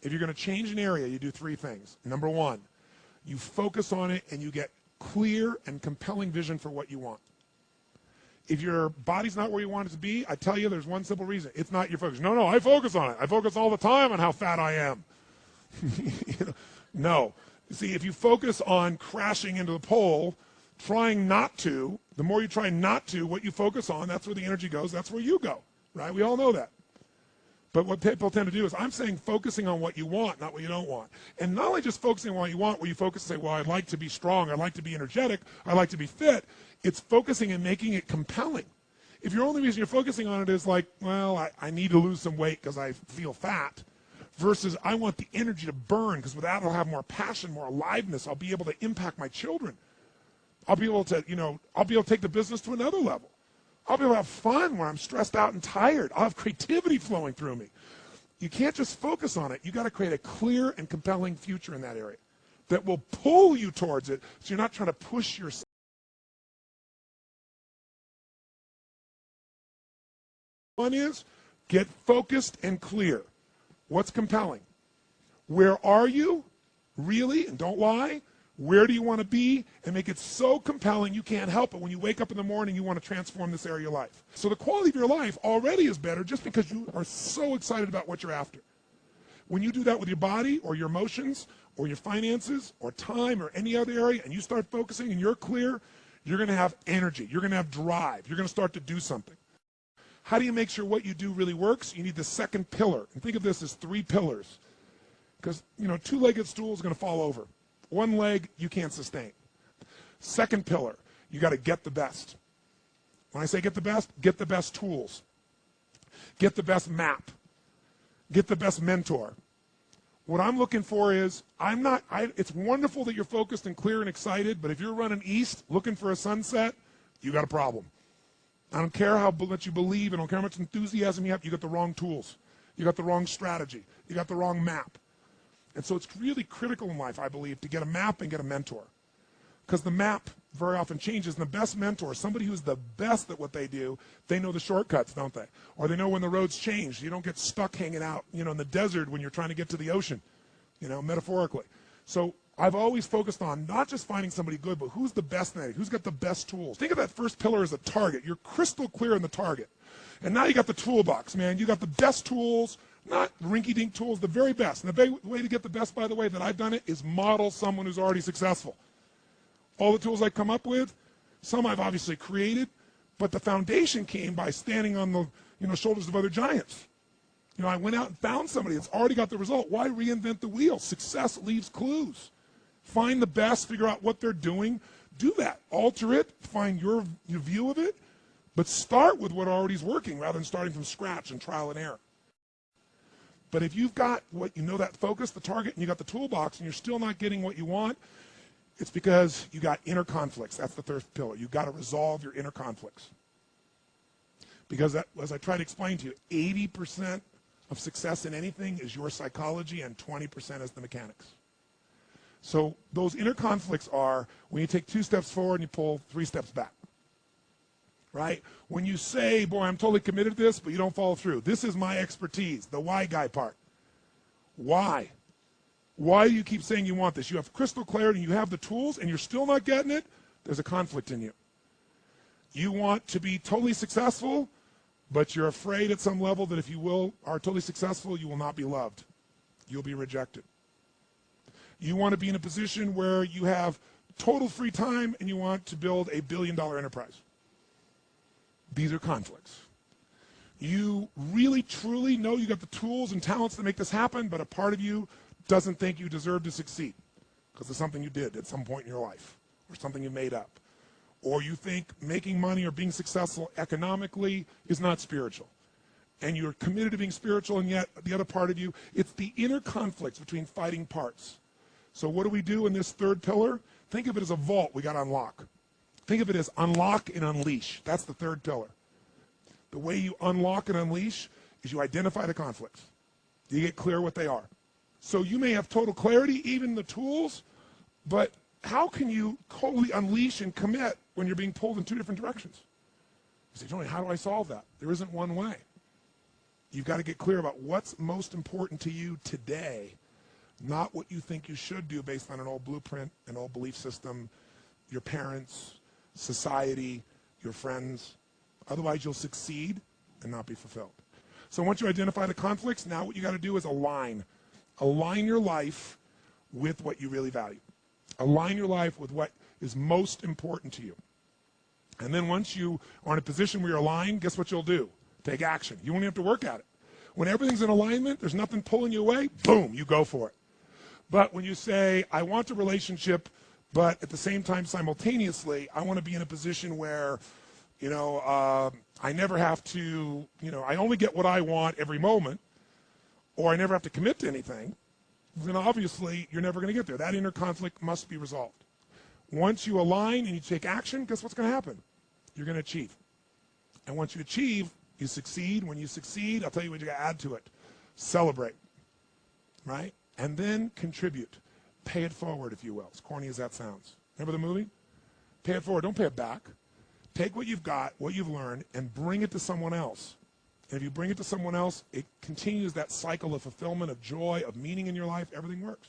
if you're going to change an area, you do three things. Number one, you focus on it and you get clear and compelling vision for what you want. If your body's not where you want it to be, I tell you there's one simple reason. It's not your focus. No, I focus on it. I focus all the time on how fat I am. No. See, if you focus on crashing into the pole, trying not to, the more you try not to, what you focus on, that's where the energy goes, that's where you go, right? We all know that. But what people tend to do is, I'm saying focusing on what you want, not what you don't want. And not only just focusing on what you want, where you focus and say, well, I'd like to be strong, I'd like to be energetic, I'd like to be fit. It's focusing and making it compelling. If your only reason you're focusing on it is like, well, I need to lose some weight because I feel fat, versus I want the energy to burn because with that I'll have more passion, more aliveness, I'll be able to impact my children. I'll be able to, I'll be able to take the business to another level. I'll be able to have fun when I'm stressed out and tired. I'll have creativity flowing through me. You can't just focus on it. You got to create a clear and compelling future in that area that will pull you towards it so you're not trying to push yourself. One is get focused and clear. What's compelling? Where are you? Really? And don't lie. Where do you want to be? And make it so compelling you can't help it. When you wake up in the morning, you want to transform this area of your life. So the quality of your life already is better just because you are so excited about what you're after. When you do that with your body or your emotions or your finances or time or any other area and you start focusing and you're clear, you're going to have energy. You're going to have drive. You're going to start to do something. How do you make sure what you do really works? You need the second pillar. And think of this as three pillars. Because, two-legged stool is going to fall over. One leg, you can't sustain. Second pillar, you got to get the best. When I say get the best tools. Get the best map. Get the best mentor. What I'm looking for is, it's wonderful that you're focused and clear and excited, but if you're running east looking for a sunset, you got a problem. I don't care how much you believe, I don't care how much enthusiasm you have, you got the wrong tools. You got the wrong strategy. You got the wrong map. And so it's really critical in life, I believe, to get a map and get a mentor. Because the map very often changes, and the best mentor, somebody who's the best at what they do, they know the shortcuts, don't they? Or they know when the roads change. You don't get stuck hanging out, in the desert when you're trying to get to the ocean, metaphorically. So I've always focused on not just finding somebody good, but who's the best at it, who's got the best tools. Think of that first pillar as a target. You're crystal clear on the target. And now you got the toolbox, man. You got the best tools, not rinky-dink tools, the very best. And the way to get the best, by the way, that I've done it is model someone who's already successful. All the tools I come up with, some I've obviously created, but the foundation came by standing on the shoulders of other giants. I went out and found somebody that's already got the result. Why reinvent the wheel? Success leaves clues. Find the best, figure out what they're doing, do that. Alter it, find your view of it, but start with what already is working rather than starting from scratch and trial and error. But if you've got that focus, the target, and you got the toolbox, and you're still not getting what you want, it's because you got inner conflicts. That's the third pillar. You've got to resolve your inner conflicts. Because as I try to explain to you, 80% of success in anything is your psychology and 20% is the mechanics. So those inner conflicts are when you take 2 steps forward and you pull 3 steps back. Right? When you say, boy, I'm totally committed to this, but you don't follow through. This is my expertise, the why guy part. Why? Why do you keep saying you want this? You have crystal clarity, you have the tools, and you're still not getting it? There's a conflict in you. You want to be totally successful, but you're afraid at some level that if you are totally successful, you will not be loved. You'll be rejected. You want to be in a position where you have total free time and you want to build a billion-dollar enterprise. These are conflicts. You really, truly know you got the tools and talents to make this happen, but a part of you doesn't think you deserve to succeed because of something you did at some point in your life or something you made up. Or you think making money or being successful economically is not spiritual. And you're committed to being spiritual, and yet the other part of you, it's the inner conflicts between fighting parts. So what do we do in this third pillar? Think of it as a vault we got to unlock. Think of it as unlock and unleash. That's the third pillar. The way you unlock and unleash is you identify the conflicts. You get clear what they are. So you may have total clarity, even the tools, but how can you totally unleash and commit when you're being pulled in 2 different directions? You say, Tony, how do I solve that? There isn't one way. You've got to get clear about what's most important to you today, not what you think you should do based on an old blueprint, an old belief system, your parents, society, your friends. Otherwise, you'll succeed and not be fulfilled. So once you identify the conflicts, now what you got to do is align. Align your life with what you really value. Align your life with what is most important to you. And then once you are in a position where you're aligned, guess what you'll do? Take action. You won't even have to work at it. When everything's in alignment, there's nothing pulling you away, boom, you go for it. But when you say, I want a relationship, but at the same time, simultaneously, I want to be in a position where, I never have to, I only get what I want every moment, or I never have to commit to anything, then obviously you're never going to get there. That inner conflict must be resolved. Once you align and you take action, guess what's going to happen? You're going to achieve. And once you achieve, you succeed. When you succeed, I'll tell you what you got to add to it. Celebrate, right? And then contribute. Pay it forward, if you will, as corny as that sounds. Remember the movie? Pay it forward. Don't pay it back. Take what you've got, what you've learned, and bring it to someone else. And if you bring it to someone else, it continues that cycle of fulfillment, of joy, of meaning in your life. Everything works.